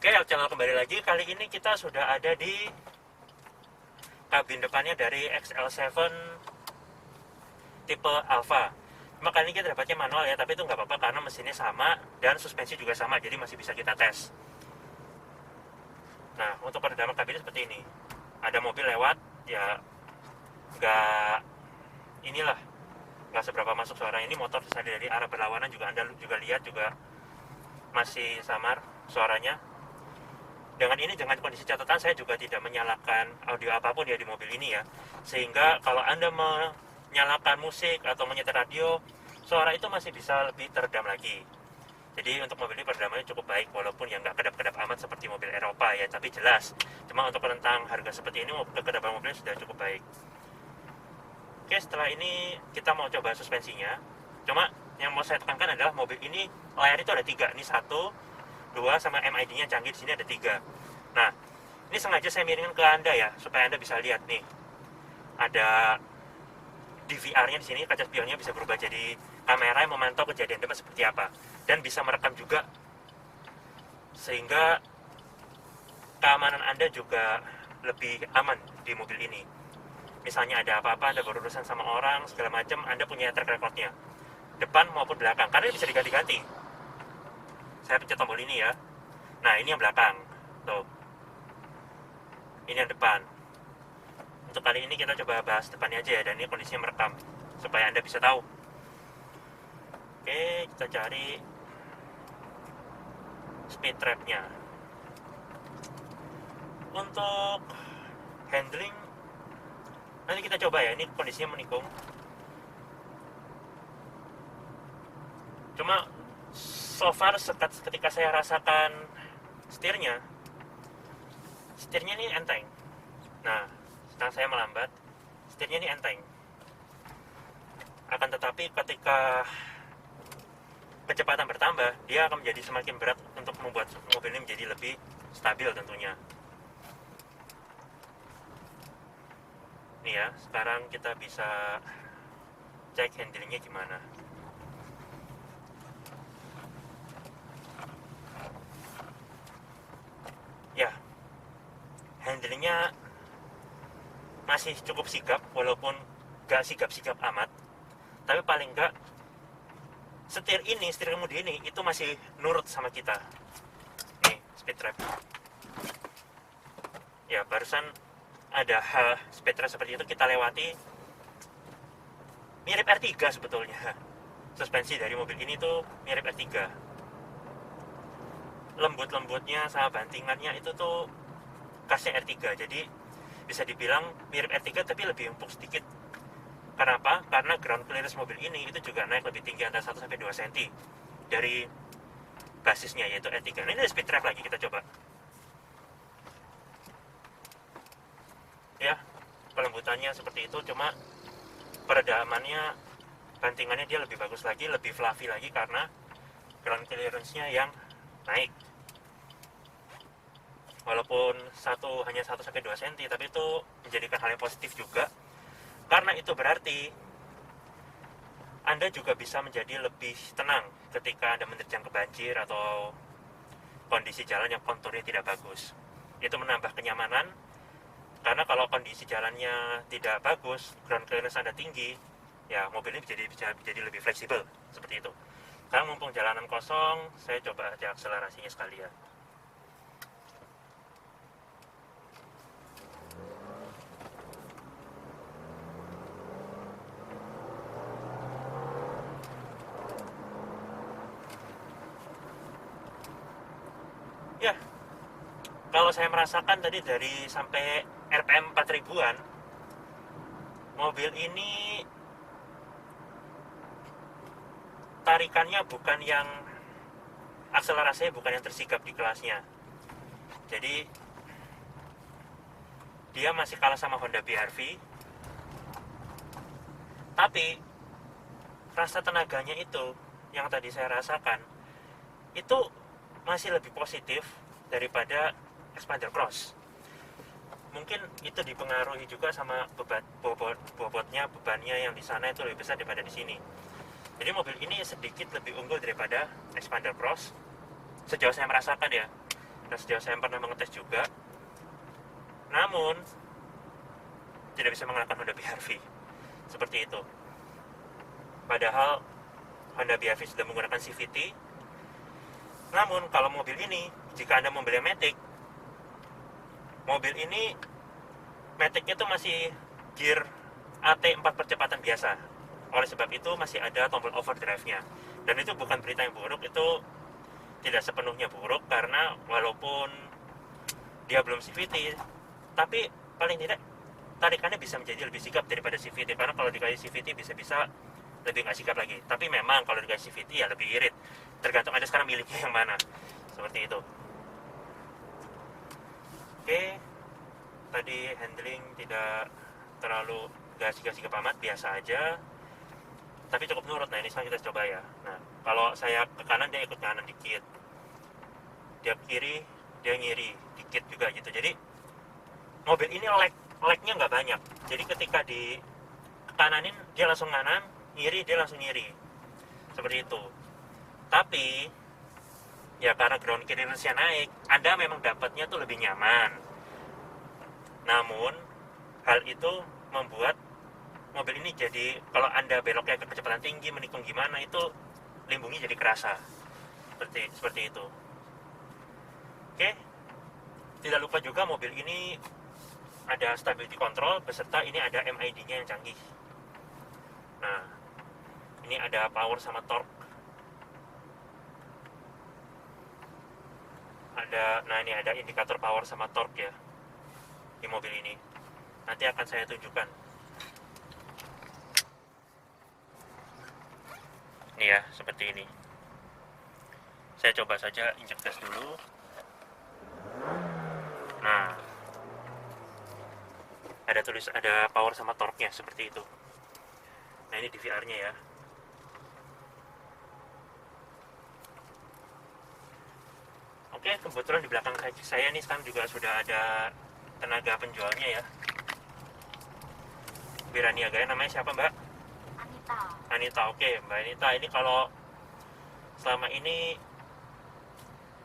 Oke, channel kembali lagi. Kali ini kita sudah ada di kabin depannya dari XL7 tipe Alpha. Cuma kali ini kita dapatnya manual ya, tapi itu nggak apa-apa karena mesinnya sama dan suspensi juga sama, jadi masih bisa kita tes. Nah, untuk peredaman kabinnya seperti ini. Ada mobil lewat, ya nggak inilah, nggak seberapa masuk suara. Ini motor dari arah berlawanan juga Anda juga lihat juga masih samar suaranya. Dengan ini, dengan kondisi catatan, saya juga tidak menyalakan audio apapun ya di mobil ini ya, sehingga kalau Anda menyalakan musik atau menyetel radio, suara itu masih bisa lebih teredam lagi. Jadi untuk mobil ini peredamannya cukup baik, walaupun yang nggak kedap-kedap amat seperti mobil Eropa ya, tapi jelas. Cuma untuk rentang harga seperti ini, kekedapan mobilnya sudah cukup baik. Oke, setelah ini kita mau coba suspensinya. Cuma yang mau saya tekankan adalah mobil ini layar itu ada 3, ini 1, 2, sama MID-nya canggih, di sini ada 3. Nah, ini sengaja saya miringin ke Anda ya, supaya Anda bisa lihat nih. Ada DVR-nya di sini, kaca spionnya bisa berubah jadi kamera yang memantau kejadian depan seperti apa, dan bisa merekam juga, sehingga keamanan Anda juga lebih aman di mobil ini. Misalnya ada apa-apa, Anda berurusan sama orang, segala macam, Anda punya track record-nya, depan maupun belakang, karena ini bisa diganti-ganti. Saya pencet tombol ini ya. Nah, ini yang belakang. Tuh. Ini yang depan. Untuk kali ini kita coba bahas depannya aja ya, dan ini kondisinya merekam supaya Anda bisa tahu. Oke, kita cari speed trap-nya. Untuk handling nanti kita coba ya, ini kondisinya menikung. Cuma so far ketika saya rasakan setirnya ini enteng. Nah, sekarang saya melambat, setirnya ini enteng. Akan tetapi ketika kecepatan bertambah, dia akan menjadi semakin berat untuk membuat mobil ini menjadi lebih stabil tentunya. Nih ya, sekarang kita bisa cek handlingnya gimana. Ya, handlingnya masih cukup sigap, walaupun gak sigap-sigap amat, tapi paling gak setir kemudi ini itu masih nurut sama kita. Nih, speed trap ya, barusan ada speed trap seperti itu kita lewati. Mirip R3 sebetulnya, suspensi dari mobil ini tuh mirip R3, lembut-lembutnya sama bantingannya itu tuh khasnya R3. Jadi bisa dibilang mirip R3 tapi lebih empuk sedikit. Kenapa? Karena ground clearance mobil ini itu juga naik lebih tinggi, antara 1-2 cm dari basisnya, yaitu R3. Nah, ini ada speed trap lagi, kita coba ya. Pelembutannya seperti itu, cuma peredamannya, bantingannya dia lebih bagus lagi, lebih fluffy lagi karena ground clearance-nya yang naik. Walaupun hanya 1-2 cm, tapi itu menjadikan hal yang positif juga, karena itu berarti Anda juga bisa menjadi lebih tenang ketika Anda menerjang ke banjir atau kondisi jalan yang konturnya tidak bagus. Itu menambah kenyamanan, karena kalau kondisi jalannya tidak bagus, ground clearance Anda tinggi, ya mobil ini bisa jadi lebih fleksibel seperti itu. Sekarang mumpung jalanan kosong, saya coba aja akselerasinya sekalian. Ya, kalau saya merasakan tadi dari sampai RPM 4000-an, mobil ini tarikannya bukan yang, akselerasinya bukan yang tersigap di kelasnya. Jadi dia masih kalah sama Honda BR-V, tapi rasa tenaganya itu yang tadi saya rasakan itu masih lebih positif daripada Expander Cross. Mungkin itu dipengaruhi juga sama bebannya yang di sana itu lebih besar daripada di sini. Jadi mobil ini sedikit lebih unggul daripada Expander Cross sejauh saya merasakan ya. dan sejauh saya pernah mengetes juga, namun tidak bisa mengalahkan Honda BR-V seperti itu. Padahal Honda BR-V sudah menggunakan CVT. Namun kalau mobil ini, jika Anda membeli Matic, mobil ini Matic-nya itu masih gear AT 4 percepatan biasa. Oleh sebab itu masih ada tombol overdrive-nya. Dan itu bukan berita yang buruk, itu tidak sepenuhnya buruk, karena walaupun dia belum CVT, tapi paling tidak tarikannya bisa menjadi lebih sikap daripada CVT, karena kalau dikasih CVT bisa-bisa lebih nggak sikap lagi. Tapi memang kalau dikasih CVT ya lebih irit, tergantung Anda sekarang miliknya yang mana, seperti itu. Oke, tadi handling tidak terlalu gak amat, biasa aja, tapi cukup nurut. Nah ini sekarang kita coba ya. Nah kalau saya ke kanan dia ikut kanan dikit, dia kiri dia ngiri dikit juga gitu. Jadi mobil ini lagnya nggak banyak, jadi ketika di kananin dia langsung kanan, ngiri dia langsung ngiri, seperti itu. Tapi ya karena ground clearance-nya naik, Anda memang dapatnya tuh lebih nyaman. Namun hal itu membuat mobil ini jadi, kalau Anda beloknya ke kecepatan tinggi, menikung gimana, itu limbungnya jadi kerasa. Seperti itu. Oke. Tidak lupa juga mobil ini ada stability control, beserta ini ada MID-nya yang canggih. Nah, ini ada power sama torque. Nah ini ada indikator power sama torque ya di mobil ini. Nanti akan saya tunjukkan. Ini ya, seperti ini. Saya coba saja injek gas dulu. Nah, ada power sama torque-nya seperti itu. Nah ini DVR-nya ya. Oke, kebetulan di belakang saya nih sekarang juga sudah ada tenaga penjualnya ya. Biraniaga, namanya siapa Mbak? Anita, oke Mbak Anita. Ini kalau selama ini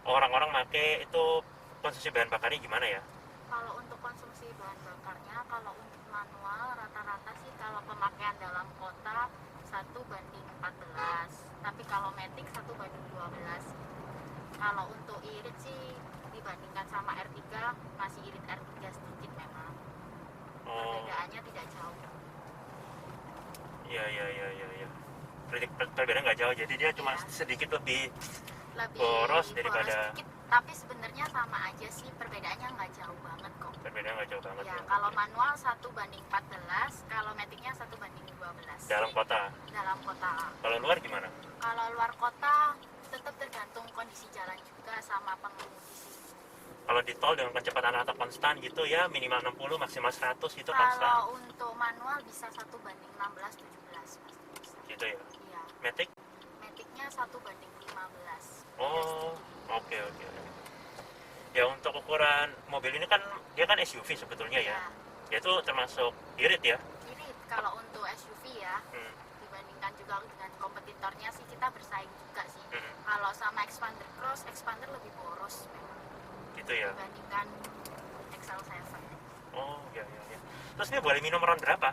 orang-orang pakai itu konsumsi bahan bakarnya gimana ya? Kalau untuk konsumsi bahan bakarnya, kalau untuk manual rata-rata sih kalau pemakaian dalam kota 1:14, tapi kalau Matic 1:12. Kalau untuk irit sih dibandingkan sama R3 masih irit R3 sedikit memang. Perbedaannya tidak jauh. Iya. Perbedaan nggak jauh, jadi dia cuma sedikit lebih boros daripada. Sedikit, tapi sebenarnya sama aja sih, perbedaannya nggak jauh banget kok. Perbedaan nggak jauh banget. Ya, kalau manual 1:14, kalau Maticnya 1:12. Dalam kota. Dalam kota. Kalau luar gimana? Kalau luar kota tetap tergantung kondisi jalan juga sama pengemudi sih. Kalau di tol dengan kecepatan rata konstan gitu ya, minimal 60 maksimal 100 itu konstan. Kalau untuk manual bisa 1:16-17 pasti. Gitu ya. Iya. Maticnya 1:15. Oh, oke. Ya untuk ukuran mobil ini kan dia kan SUV sebetulnya ya. Dia itu termasuk irit ya. Irit kalau untuk SUV ya. Dibandingkan juga dengan kompetitornya sih kita bersaing juga sih. Kalau sama Xpander Cross, Xpander lebih boros memang. Gitu ya. Dibandingkan XL7. Oh, ya. Terus ini boleh minum ron berapa?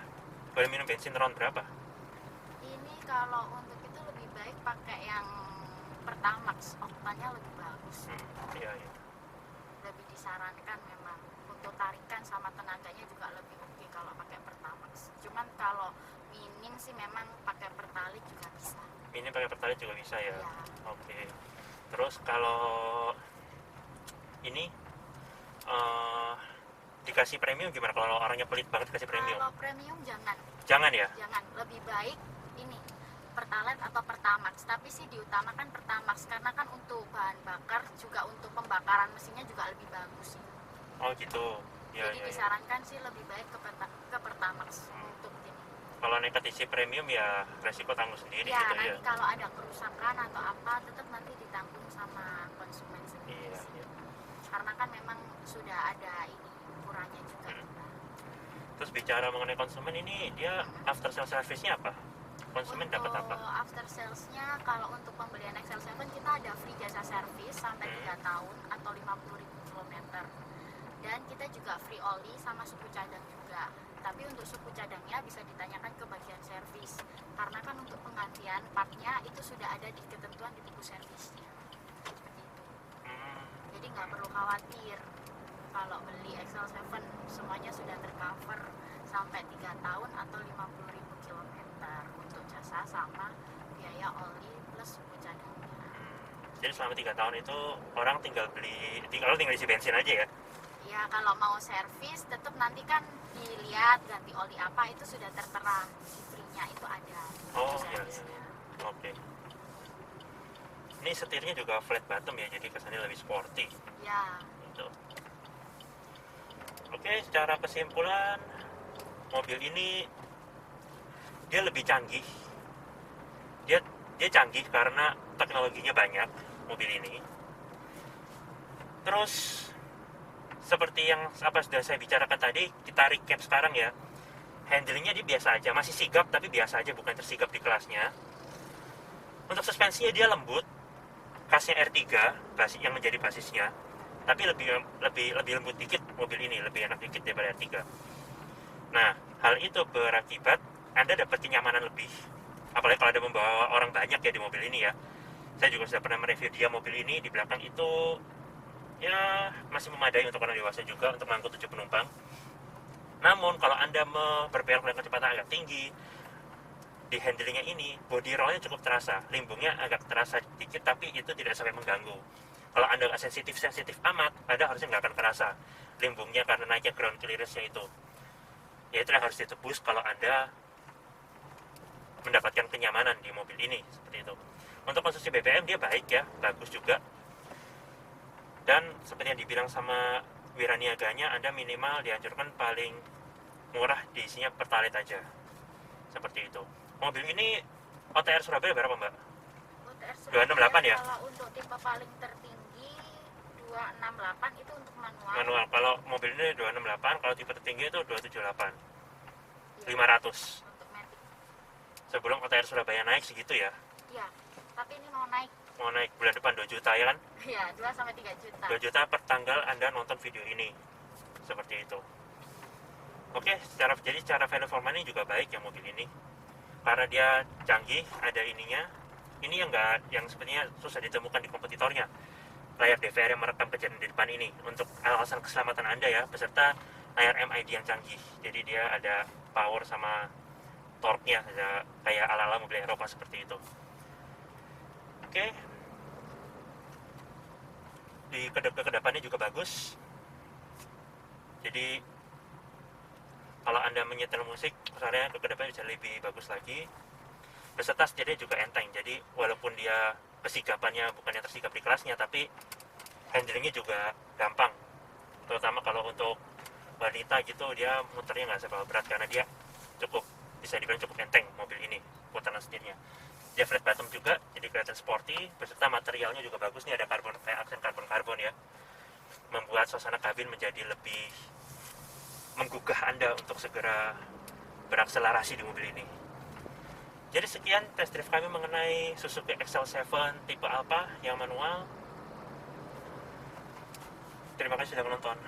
Boleh minum bensin ron berapa? Ini kalau untuk itu lebih baik pakai yang Pertamax, oktannya lebih bagus. Iya. Lebih disarankan memang untuk tarikan sama tenaganya juga lebih oke kalau pakai Pertamax. Cuman kalau minim sih memang pakai Pertalite juga bisa. Minim pakai Pertalite juga bisa ya. Ya. Oke. Terus kalau ini dikasih premium gimana? Kalau orangnya pelit banget dikasih premium? Kalau premium Jangan ya? Jangan, lebih baik ini Pertalite atau Pertamax, tapi sih diutamakan Pertamax karena kan untuk bahan bakar juga untuk pembakaran mesinnya juga lebih bagus sih. Oh gitu. Jadi disarankan sih lebih baik ke Pertamax untuk ini. Kalau nekat isi premium ya resiko tanggung sendiri ya, gitu nanti ya. Kalau ada kerusakan atau apa tetap nanti ditanggung sama konsumen sendiri. Iya. Karena kan memang sudah ada ini ukurannya juga. Terus bicara mengenai konsumen ini, dia after sales service-nya apa? konsumen dapat apa? Untuk after salesnya, kalau untuk pembelian XL7 kita ada free jasa servis sampai 3 tahun atau 50.000 km. Dan kita juga free oli sama suku cadang juga. Tapi untuk suku cadangnya bisa ditanyakan ke bagian servis, karena kan untuk penggantian partnya itu sudah ada di ketentuan di buku servisnya. Seperti itu. Jadi nggak perlu khawatir kalau beli XL7, semuanya sudah tercover sampai 3 tahun atau 50.000 km untuk jasa sama biaya oli plus suku cadangnya. Jadi selama 3 tahun itu orang tinggal isi bensin aja ya? Ya, kalau mau servis tetap nanti kan dilihat ganti oli apa itu sudah tertera di free-nya itu ada. Oh iya. Servisnya. Oke. Ini setirnya juga flat bottom ya, jadi kesannya lebih sporty. Ya, Gitu. Oke, secara kesimpulan mobil ini dia lebih canggih. Dia canggih karena teknologinya banyak mobil ini. Terus seperti yang sudah saya bicarakan tadi, kita recap sekarang ya. Handlingnya dia biasa aja, masih sigap tapi biasa aja, bukan tersigap di kelasnya. Untuk suspensinya dia lembut, khasnya R3 yang menjadi basisnya, tapi lebih lembut dikit mobil ini, lebih enak dikit daripada R3. Nah, hal itu berakibat Anda dapat kenyamanan lebih, apalagi kalau Anda membawa orang banyak ya di mobil ini ya. Saya juga sudah pernah mereview dia mobil ini, di belakang itu ya masih memadai untuk orang dewasa juga untuk mengangkut 7 penumpang. Namun kalau Anda berbelok dengan kecepatan agak tinggi, di handlingnya ini body rollnya cukup terasa, limbungnya agak terasa dikit tapi itu tidak sampai mengganggu. Kalau Anda nggak sensitif amat, Anda harusnya nggak akan kerasa limbungnya karena naiknya ground clearance-nya itu. Ya itu yang harus ditebus kalau Anda mendapatkan kenyamanan di mobil ini, seperti itu. Untuk konsumsi BBM dia baik ya, bagus juga. Dan seperti yang dibilang sama Wiraniaganya, Anda minimal dianjurkan paling murah diisinya pertalite aja. Seperti itu. Mobil ini OTR Surabaya berapa, Mbak? OTR 268 ya? Kalau untuk tipe paling tertinggi 268 itu untuk manual. Manual. Kalau mobil ini 268, kalau tipe tertinggi itu 278. Ya, 500. untuk Matic. Sebelum OTR Surabaya naik segitu ya. Ya, tapi ini mau naik. Mau naik bulan depan 2 juta ya kan? Ya, 2 sampai 3 juta. 2 juta per tanggal Anda nonton video ini. Seperti itu. Oke, jadi secara value for money juga baik ya mobil ini. Karena dia canggih, ada ininya. Ini yang sebenarnya susah ditemukan di kompetitornya. Layar DVR yang merekam kejadian di depan ini untuk alasan keselamatan Anda ya, beserta layar MID yang canggih. Jadi dia ada power sama torque-nya, ada kayak ala-ala mobil Eropa seperti itu. Oke. Di kedepannya juga bagus. Jadi kalau Anda menyetel musik, kesannya ke depannya bisa lebih bagus lagi. Beserta setidaknya juga enteng. Jadi walaupun dia kesigapannya bukan yang tersigap di kelasnya, tapi handlingnya juga gampang. Terutama kalau untuk wanita gitu, dia muternya nggak seberapa berat karena dia bisa dibilang cukup enteng mobil ini putaran setirnya. Dia flat bottom juga, jadi kelihatan sporty. Beserta materialnya juga bagus nih, ada kayak aksen karbon ya, membuat suasana kabin menjadi lebih menggugah Anda untuk segera berakselerasi di mobil ini. Jadi sekian test drive kami mengenai Suzuki XL7 tipe Alpha yang manual. Terima kasih sudah menonton.